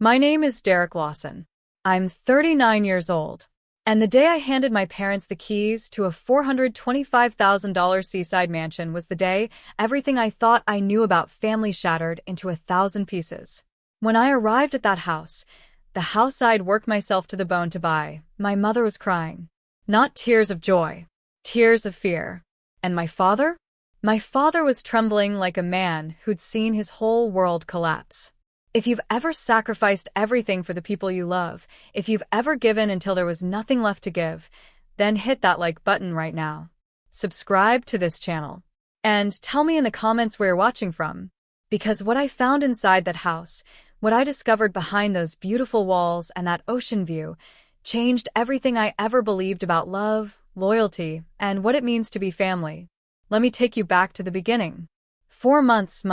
My name is Derek Lawson. I'm 39 years old. And the day I handed my parents the keys to a $425,000 seaside mansion was the day everything I thought I knew about family shattered into 1,000 pieces. When I arrived at that house, the house I'd worked myself to the bone to buy, my mother was crying. Not tears of joy, tears of fear. And my father? My father was trembling like a man who'd seen his whole world collapse. If you've ever sacrificed everything for the people you love, if you've ever given until there was nothing left to give, then hit that like button right now. Subscribe to this channel. And tell me in the comments where you're watching from. Because what I found inside that house, what I discovered behind those beautiful walls and that ocean view, changed everything I ever believed about love, loyalty, and what it means to be family. Let me take you back to the beginning. 4 months,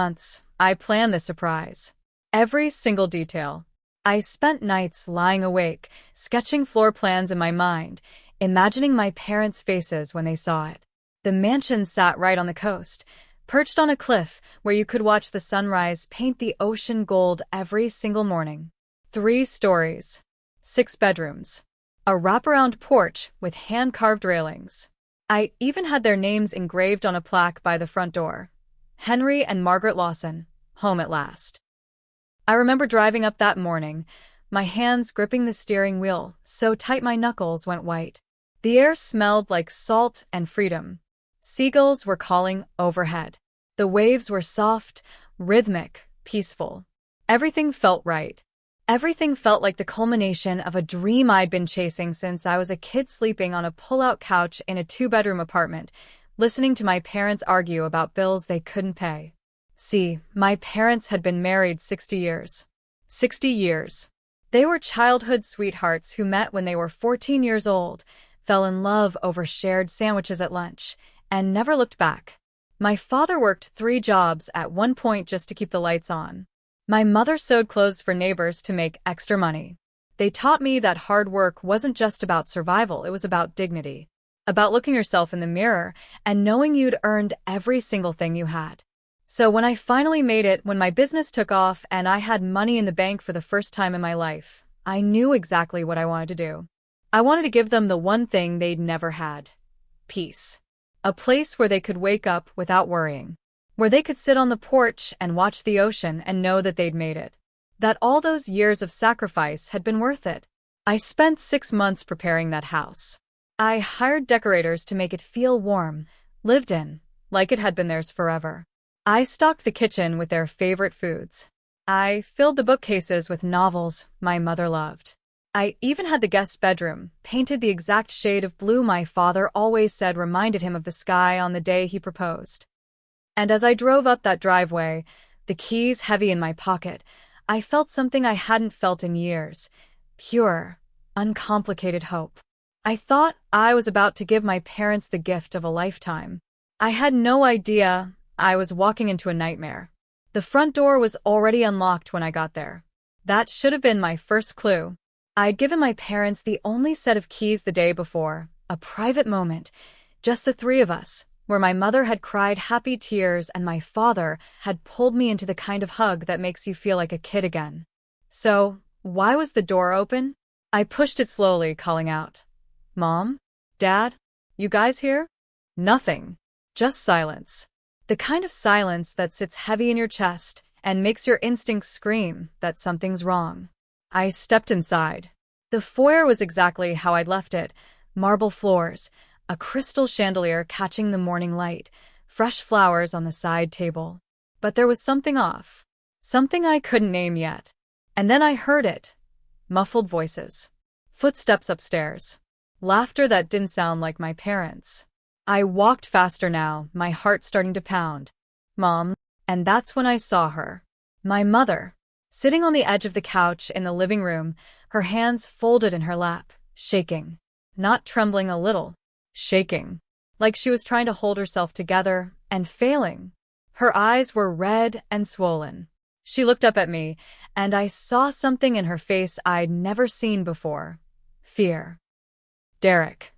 I planned this surprise. Every single detail. I spent nights lying awake, sketching floor plans in my mind, imagining my parents' faces when they saw it. The mansion sat right on the coast, perched on a cliff where you could watch the sunrise paint the ocean gold every single morning. 3 stories, 6 bedrooms, a wraparound porch with hand-carved railings. I even had their names engraved on a plaque by the front door. Henry and Margaret Lawson, home at last. I remember driving up that morning, my hands gripping the steering wheel so tight my knuckles went white. The air smelled like salt and freedom. Seagulls were calling overhead. The waves were soft, rhythmic, peaceful. Everything felt right. Everything felt like the culmination of a dream I'd been chasing since I was a kid sleeping on a pull-out couch in a 2-bedroom apartment, listening to my parents argue about bills they couldn't pay. See, my parents had been married 60 years. 60 years. They were childhood sweethearts who met when they were 14 years old, fell in love over shared sandwiches at lunch, and never looked back. My father worked 3 jobs at one point just to keep the lights on. My mother sewed clothes for neighbors to make extra money. They taught me that hard work wasn't just about survival, it was about dignity. About looking yourself in the mirror and knowing you'd earned every single thing you had. So when I finally made it, when my business took off and I had money in the bank for the first time in my life, I knew exactly what I wanted to do. I wanted to give them the one thing they'd never had. Peace. A place where they could wake up without worrying. Where they could sit on the porch and watch the ocean and know that they'd made it. That all those years of sacrifice had been worth it. I spent 6 months preparing that house. I hired decorators to make it feel warm, lived in, like it had been theirs forever. I stocked the kitchen with their favorite foods. I filled the bookcases with novels my mother loved. I even had the guest bedroom painted the exact shade of blue my father always said reminded him of the sky on the day he proposed. And as I drove up that driveway, the keys heavy in my pocket, I felt something I hadn't felt in years. Pure, uncomplicated hope. I thought I was about to give my parents the gift of a lifetime. I had no idea I was walking into a nightmare. The front door was already unlocked when I got there. That should have been my first clue. I'd given my parents the only set of keys the day before, a private moment, just the 3 of us, where my mother had cried happy tears and my father had pulled me into the kind of hug that makes you feel like a kid again. So, why was the door open? I pushed it slowly, calling out, "Mom? Dad? You guys here?" Nothing. Just silence. The kind of silence that sits heavy in your chest and makes your instincts scream that something's wrong. I stepped inside. The foyer was exactly how I'd left it. Marble floors, a crystal chandelier catching the morning light, fresh flowers on the side table. But there was something off. Something I couldn't name yet. And then I heard it. Muffled voices. Footsteps upstairs. Laughter that didn't sound like my parents'. I walked faster now, my heart starting to pound. Mom. And that's when I saw her. My mother. Sitting on the edge of the couch in the living room, her hands folded in her lap, shaking. Not trembling a little. Shaking. Like she was trying to hold herself together, and failing. Her eyes were red and swollen. She looked up at me, and I saw something in her face I'd never seen before. Fear. "Derek,"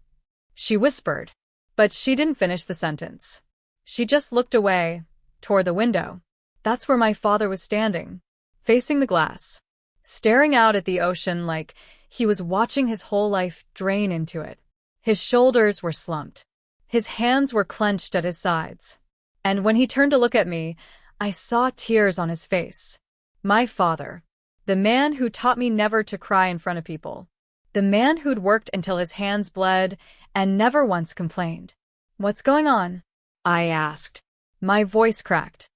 she whispered. But she didn't finish the sentence. She just looked away, toward the window. That's where my father was standing, facing the glass. staring out at the ocean like he was watching his whole life drain into it. His shoulders were slumped. His hands were clenched at his sides. And when he turned to look at me, I saw tears on his face. My father. The man who taught me never to cry in front of people. The man who'd worked until his hands bled and never once complained. "What's going on?" I asked. My voice cracked.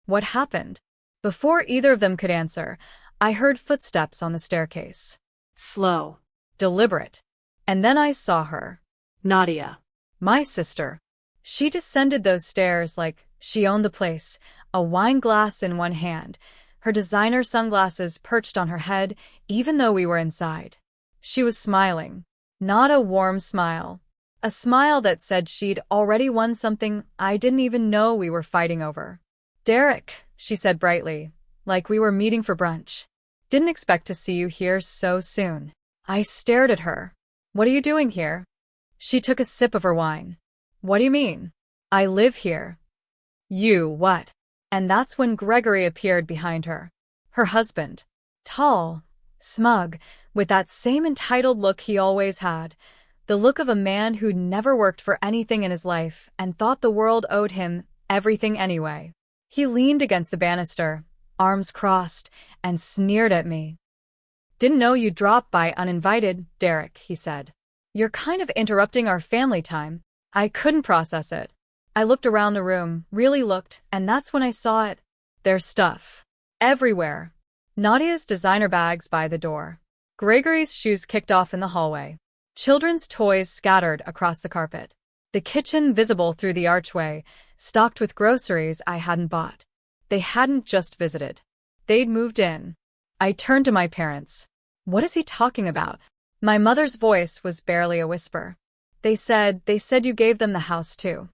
What happened? Before either of them could answer, I heard footsteps on the staircase. Slow. Deliberate. And then I saw her. Nadia. My sister. She descended those stairs like she owned the place, a wine glass in one hand, her designer sunglasses perched on her head, even though we were inside. She was smiling. Not a warm smile. A smile that said she'd already won something I didn't even know we were fighting over. "Derek," she said brightly, like we were meeting for brunch. "Didn't expect to see you here so soon." I stared at her. "What are you doing here?" She took a sip of her wine. "What do you mean?" "I live here." "You what?" And that's when Gregory appeared behind her. Her husband. Tall, smug, with that same entitled look he always had. The look of a man who'd never worked for anything in his life and thought the world owed him everything anyway. He leaned against the banister, arms crossed, and sneered at me. "Didn't know you dropped by uninvited, Derek," he said. "You're kind of interrupting our family time." I couldn't process it. I looked around the room, really looked, and that's when I saw it. There's stuff. Everywhere. Nadia's designer bags by the door. Gregory's shoes kicked off in the hallway. Children's toys scattered across the carpet. The kitchen visible through the archway, stocked with groceries I hadn't bought. They hadn't just visited. They'd moved in. I turned to my parents. "What is he talking about?" My mother's voice was barely a whisper. They said you gave them the house too."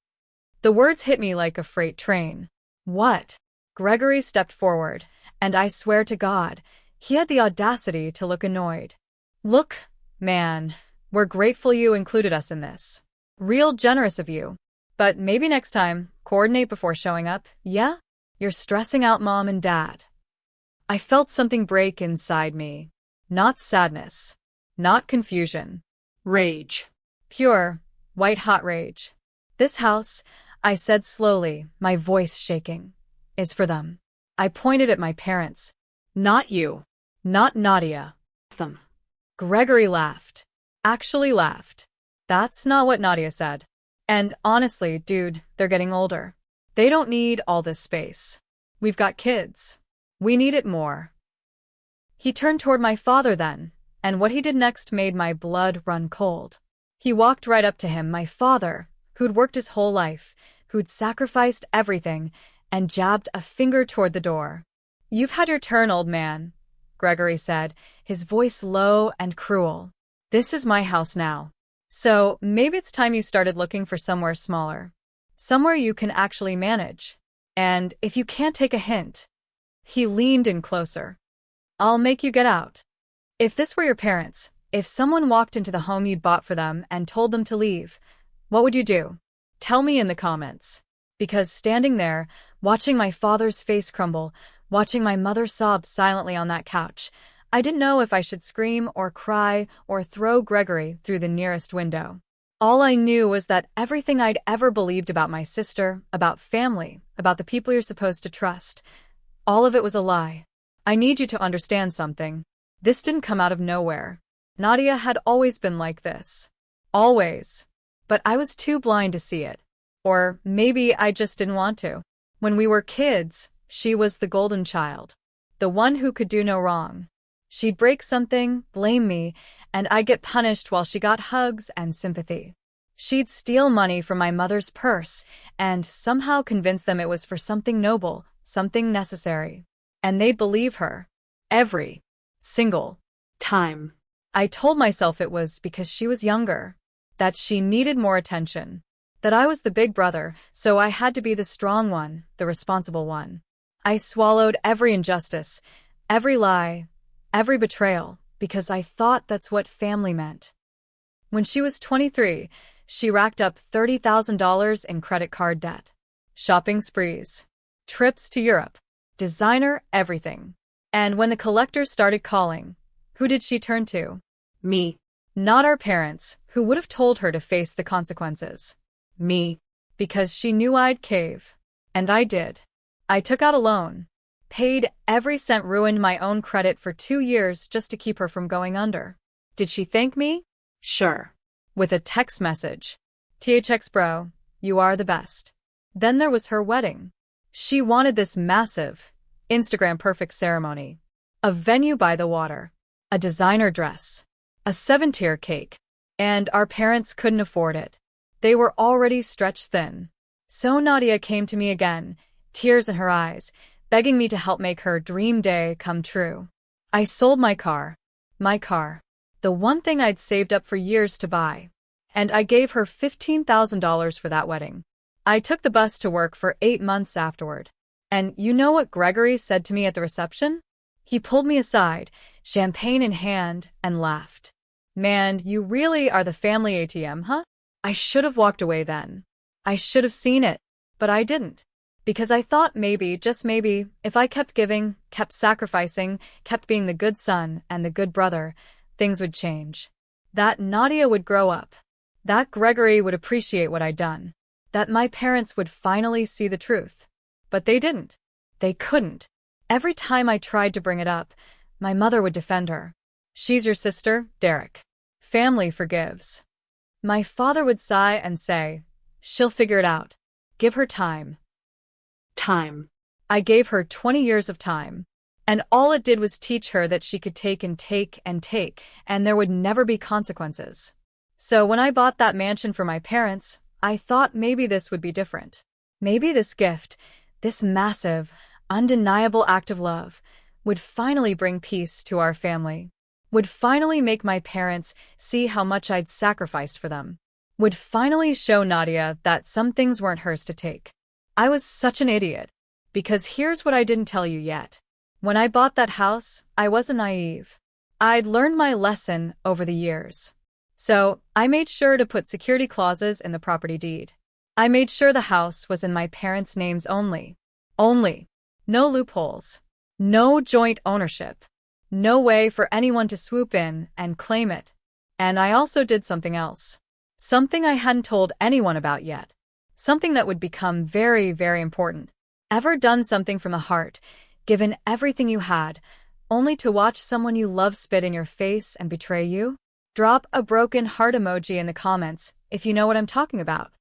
The words hit me like a freight train. "What?" Gregory stepped forward, and I swear to God, he had the audacity to look annoyed. "Look, man, we're grateful you included us in this. Real generous of you. But maybe next time, coordinate before showing up, yeah? You're stressing out Mom and Dad." I felt something break inside me. Not sadness. Not confusion. Rage. Pure, white-hot rage. "This house," I said slowly, my voice shaking, "is for them." I pointed at my parents. Not you. Not Nadia. Them. Gregory laughed. Actually laughed. That's not what Nadia said. "And honestly, dude, they're getting older. They don't need all this space. We've got kids. We need it more." He turned toward my father then, and what he did next made my blood run cold. He walked right up to him, my father, who'd worked his whole life, who'd sacrificed everything, and jabbed a finger toward the door. "You've had your turn, old man," Gregory said, his voice low and cruel. "This is my house now. So maybe it's time you started looking for somewhere smaller. Somewhere you can actually manage. And if you can't take a hint..." He leaned in closer. "I'll make you get out. If this were your parents, if someone walked into the home you'd bought for them and told them to leave, what would you do? Tell me in the comments." Because standing there, watching my father's face crumble, watching my mother sob silently on that couch, I didn't know if I should scream or cry or throw Gregory through the nearest window. All I knew was that everything I'd ever believed about my sister, about family, about the people you're supposed to trust, all of it was a lie. I need you to understand something. This didn't come out of nowhere. Nadia had always been like this. Always. But I was too blind to see it. Or maybe I just didn't want to. When we were kids, she was the golden child. The one who could do no wrong. She'd break something, blame me, and I'd get punished while she got hugs and sympathy. She'd steal money from my mother's purse and somehow convince them it was for something noble, something necessary. And they'd believe her. Every single time. I told myself it was because she was younger, that she needed more attention, that I was the big brother, so I had to be the strong one, the responsible one. I swallowed every injustice, every lie, every betrayal, because I thought that's what family meant. When she was 23, she racked up $30,000 in credit card debt. Shopping sprees. Trips to Europe. Designer everything. And when the collectors started calling, who did she turn to? Me. Not our parents, who would have told her to face the consequences. Me. Because she knew I'd cave. And I did. I took out a loan. Paid every cent, ruined my own credit for 2 years just to keep her from going under. Did she thank me? Sure. With a text message. THX bro, you are the best. Then there was her wedding. She wanted this massive, Instagram perfect ceremony. A venue by the water. A designer dress. A 7-tier cake. And our parents couldn't afford it. They were already stretched thin. So Nadia came to me again, tears in her eyes, begging me to help make her dream day come true. I sold my car. My car. The one thing I'd saved up for years to buy. And I gave her $15,000 for that wedding. I took the bus to work for 8 months afterward. And you know what Gregory said to me at the reception? He pulled me aside, champagne in hand, and laughed. Man, you really are the family ATM, huh? I should have walked away then. I should have seen it, but I didn't. Because I thought maybe, just maybe, if I kept giving, kept sacrificing, kept being the good son and the good brother, things would change. That Nadia would grow up. That Gregory would appreciate what I'd done. That my parents would finally see the truth. But they didn't. They couldn't. Every time I tried to bring it up, my mother would defend her. She's your sister, Derek. Family forgives. My father would sigh and say, she'll figure it out. Give her time. Time. I gave her 20 years of time. And all it did was teach her that she could take and take and take, and there would never be consequences. So when I bought that mansion for my parents, I thought maybe this would be different. Maybe this gift, this massive, undeniable act of love, would finally bring peace to our family. Would finally make my parents see how much I'd sacrificed for them. Would finally show Nadia that some things weren't hers to take. I was such an idiot. Because here's what I didn't tell you yet. When I bought that house, I wasn't naive. I'd learned my lesson over the years. So, I made sure to put security clauses in the property deed. I made sure the house was in my parents' names only. Only. No loopholes. No joint ownership. No way for anyone to swoop in and claim it. And I also did something else. Something I hadn't told anyone about yet. Something that would become very, very important. Ever done something from the heart, given everything you had, only to watch someone you love spit in your face and betray you? Drop a broken heart emoji in the comments if you know what I'm talking about.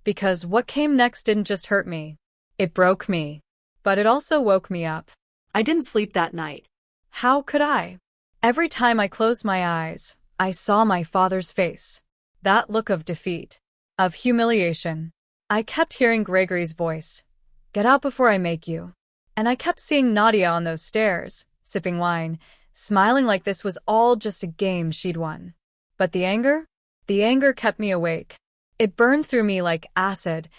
Because what came next didn't just hurt me. It broke me. But it also woke me up. I didn't sleep that night. How could I? Every time I closed my eyes, I saw my father's face. That look of defeat. Of humiliation. I kept hearing Gregory's voice. Get out before I make you. And I kept seeing Nadia on those stairs, sipping wine, smiling like this was all just a game she'd won. But the anger? The anger kept me awake. It burned through me like acid,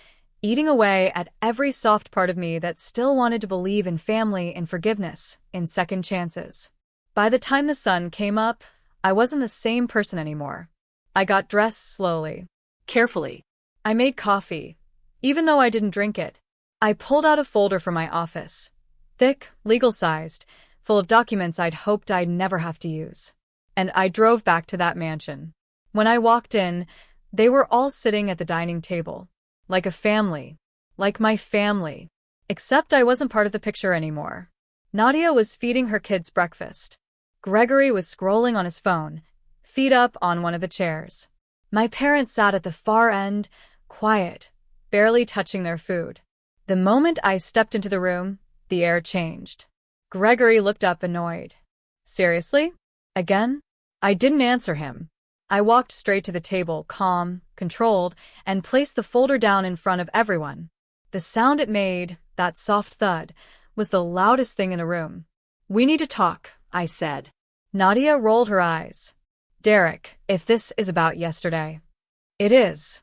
eating away at every soft part of me that still wanted to believe in family and forgiveness, in second chances. By the time the sun came up, I wasn't the same person anymore. I got dressed slowly. Carefully. I made coffee, even though I didn't drink it. I pulled out a folder from my office. Thick, legal-sized, full of documents I'd hoped I'd never have to use. And I drove back to that mansion. When I walked in, they were all sitting at the dining table. Like a family. Like my family. Except I wasn't part of the picture anymore. Nadia was feeding her kids breakfast. Gregory was scrolling on his phone, feet up on one of the chairs. My parents sat at the far end, quiet, barely touching their food. The moment I stepped into the room, the air changed. Gregory looked up annoyed. Seriously? Again? I didn't answer him. I walked straight to the table, calm, controlled, and placed the folder down in front of everyone. The sound it made, that soft thud, was the loudest thing in the room. We need to talk, I said. Nadia rolled her eyes. Derek, if this is about yesterday. It is.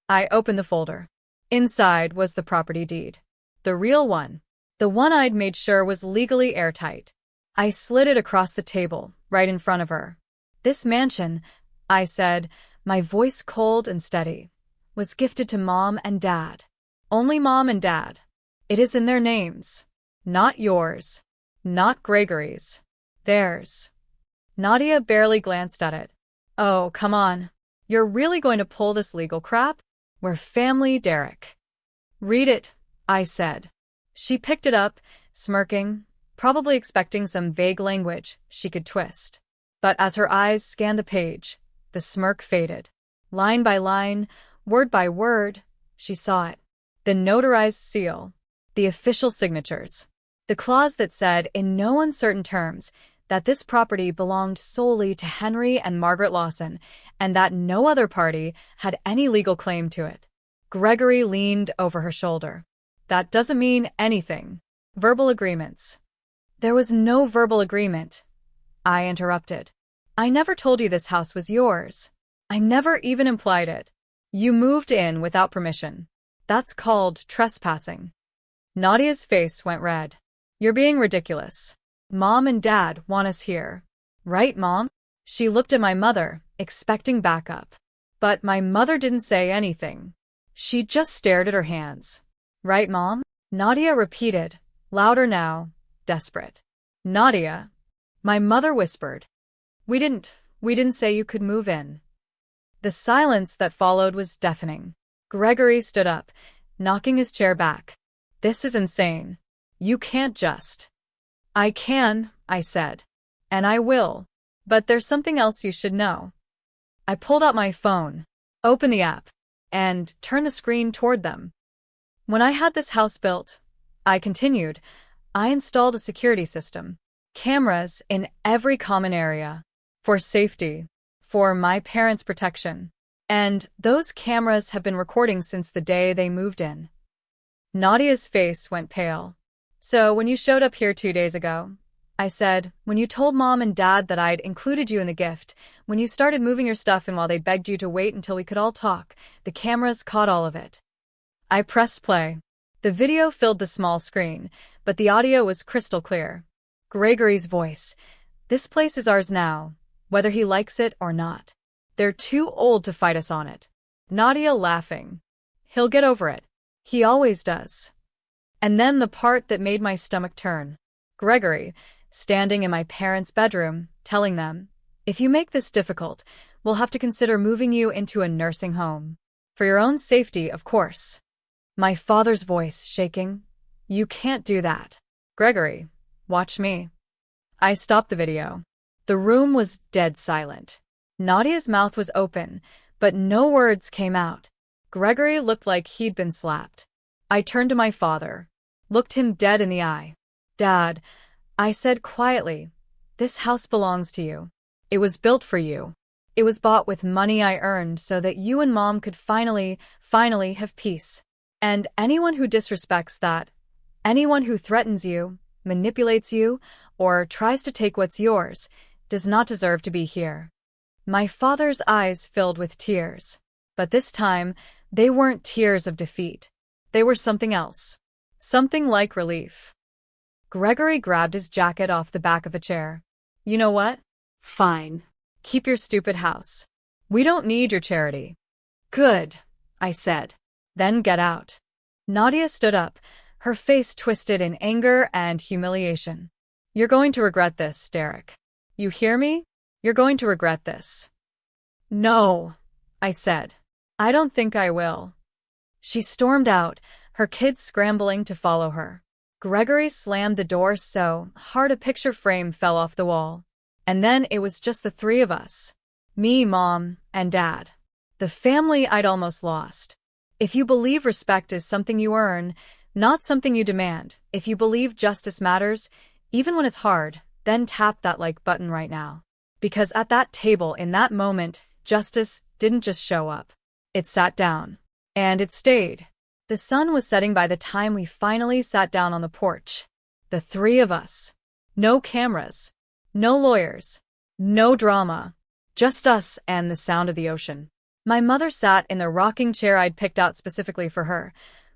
I opened the folder. Inside was the property deed. The real one. The one I'd made sure was legally airtight. I slid it across the table, right in front of her. This mansion, I said, my voice cold and steady, was gifted to Mom and Dad. Only Mom and Dad. It is in their names. Not yours. Not Gregory's. Theirs. Nadia barely glanced at it. Oh, come on. You're really going to pull this legal crap? We're family, Derek. Read it, I said. She picked it up, smirking, probably expecting some vague language she could twist. But as her eyes scanned the page, the smirk faded. Line by line, word by word, she saw it. The notarized seal. The official signatures. The clause that said, in no uncertain terms, that this property belonged solely to Henry and Margaret Lawson, and that no other party had any legal claim to it. Gregory leaned over her shoulder. That doesn't mean anything. Verbal agreements. There was no verbal agreement, I interrupted. I never told you this house was yours. I never even implied it. You moved in without permission. That's called trespassing. Nadia's face went red. You're being ridiculous. Mom and Dad want us here. Right, Mom? She looked at my mother, expecting backup. But my mother didn't say anything. She just stared at her hands. Right, Mom? Nadia repeated, louder now, desperate. Nadia. My mother whispered. We didn't say you could move in. The silence that followed was deafening. Gregory stood up, knocking his chair back. This is insane. You can't just. I can, I said. And I will. But there's something else you should know. I pulled out my phone, opened the app, and turned the screen toward them. When I had this house built, I continued, I installed a security system. Cameras in every common area. For safety. For my parents' protection. And those cameras have been recording since the day they moved in. Nadia's face went pale. So when you showed up here 2 days ago, I said, when you told Mom and Dad that I'd included you in the gift, when you started moving your stuff in while they begged you to wait until we could all talk, the cameras caught all of it. I pressed play. The video filled the small screen, but the audio was crystal clear. Gregory's voice. This place is ours now, whether he likes it or not. They're too old to fight us on it. Nadia laughing. He'll get over it. He always does. And then the part that made my stomach turn. Gregory, standing in my parents' bedroom, telling them, if you make this difficult, we'll have to consider moving you into a nursing home. For your own safety, of course. My father's voice shaking. You can't do that. Gregory, watch me. I stopped the video. The room was dead silent. Nadia's mouth was open, but no words came out. Gregory looked like he'd been slapped. I turned to my father, looked him dead in the eye. Dad, I said quietly, this house belongs to you. It was built for you. It was bought with money I earned so that you and Mom could finally have peace. And anyone who disrespects that, anyone who threatens you, manipulates you, or tries to take what's yours, does not deserve to be here. My father's eyes filled with tears. But this time, they weren't tears of defeat. They were something else. Something like relief. Gregory grabbed his jacket off the back of a chair. You know what? Fine. Keep your stupid house. We don't need your charity. Good, I said. Then get out. Nadia stood up, her face twisted in anger and humiliation. You're going to regret this, Derek. You hear me? You're going to regret this. No, I said. I don't think I will. She stormed out, her kids scrambling to follow her. Gregory slammed the door so hard a picture frame fell off the wall. And then it was just the three of us. Me, Mom, and Dad. The family I'd almost lost. If you believe respect is something you earn, not something you demand, if you believe justice matters, even when it's hard, then tap that like button right now. Because at that table, in that moment, justice didn't just show up. It sat down. And it stayed. The sun was setting by the time we finally sat down on the porch. The three of us. No cameras. No lawyers. No drama. Just us and the sound of the ocean. My mother sat in the rocking chair I'd picked out specifically for her,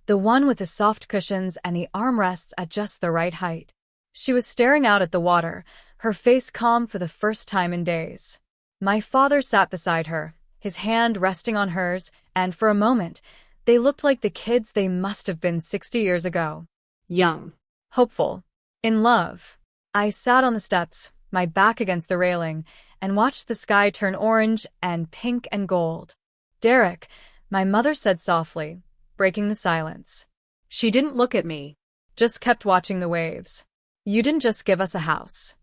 the one with the soft cushions and the armrests at just the right height. She was staring out at the water, her face calm for the first time in days. My father sat beside her, his hand resting on hers, and for a moment, they looked like the kids they must have been 60 years ago. Young. Hopeful. In love. I sat on the steps, my back against the railing, and watched the sky turn orange and pink and gold. Derek, my mother said softly, breaking the silence. She didn't look at me. Just kept watching the waves. You didn't just give us a house.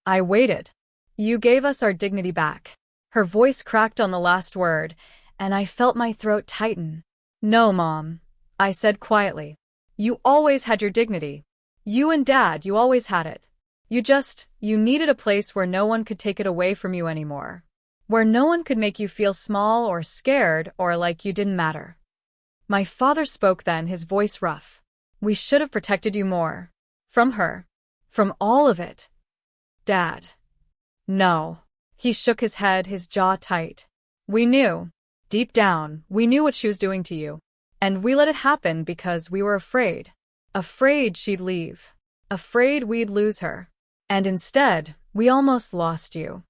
I waited. You gave us our dignity back. Her voice cracked on the last word, and I felt my throat tighten. No, Mom, I said quietly. You always had your dignity. You and Dad, you always had it. You needed a place where no one could take it away from you anymore. Where no one could make you feel small or scared or like you didn't matter. My father spoke then, his voice rough. We should have protected you more. From her. From all of it. Dad. No. He shook his head, his jaw tight. We knew. Deep down, we knew what she was doing to you. And we let it happen because we were afraid. Afraid she'd leave. Afraid we'd lose her. And instead, we almost lost you.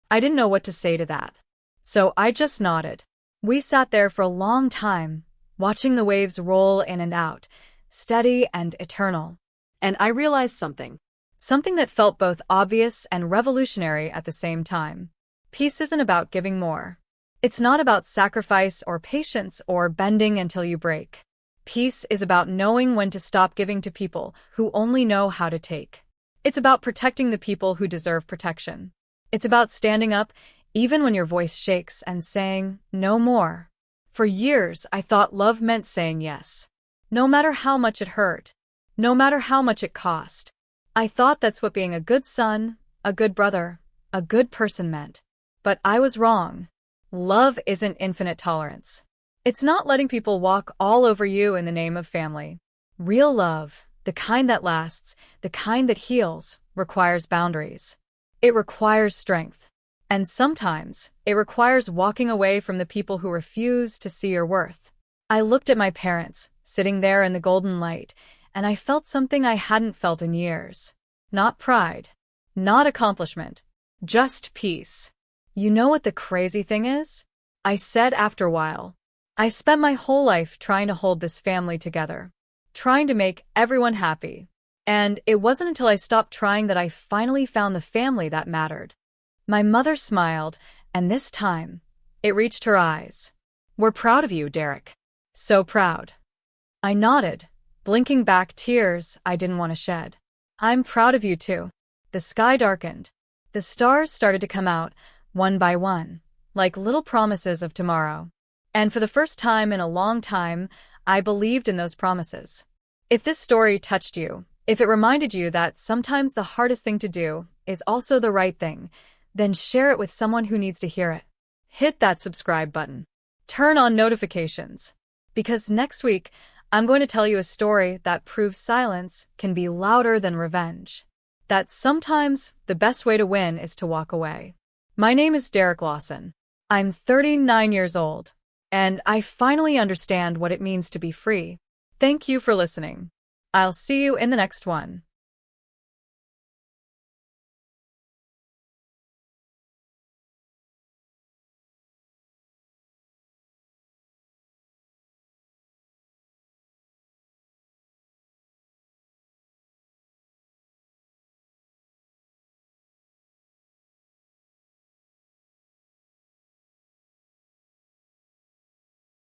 I didn't know what to say to that. So I just nodded. We sat there for a long time, watching the waves roll in and out, steady and eternal. And I realized something. Something that felt both obvious and revolutionary at the same time. Peace isn't about giving more. It's not about sacrifice or patience or bending until you break. Peace is about knowing when to stop giving to people who only know how to take. It's about protecting the people who deserve protection. It's about standing up even when your voice shakes and saying, no more. For years, I thought love meant saying yes. No matter how much it hurt. No matter how much it cost. I thought that's what being a good son, a good brother, a good person meant. But I was wrong. Love isn't infinite tolerance. It's not letting people walk all over you in the name of family. Real love, the kind that lasts, the kind that heals, requires boundaries. It requires strength. And sometimes, it requires walking away from the people who refuse to see your worth. I looked at my parents, sitting there in the golden light, and I felt something I hadn't felt in years. Not pride. Not accomplishment. Just peace. You know what the crazy thing is? I said after a while. I spent my whole life trying to hold this family together. Trying to make everyone happy. And it wasn't until I stopped trying that I finally found the family that mattered. My mother smiled, and this time, it reached her eyes. We're proud of you, Derek. So proud. I nodded, blinking back tears I didn't want to shed. I'm proud of you too. The sky darkened. The stars started to come out, one by one, like little promises of tomorrow. And for the first time in a long time, I believed in those promises. If this story touched you, if it reminded you that sometimes the hardest thing to do is also the right thing, then share it with someone who needs to hear it. Hit that subscribe button. Turn on notifications. Because next week, I'm going to tell you a story that proves silence can be louder than revenge. That sometimes the best way to win is to walk away. My name is Derek Lawson. I'm 39 years old, and I finally understand what it means to be free. Thank you for listening. I'll see you in the next one.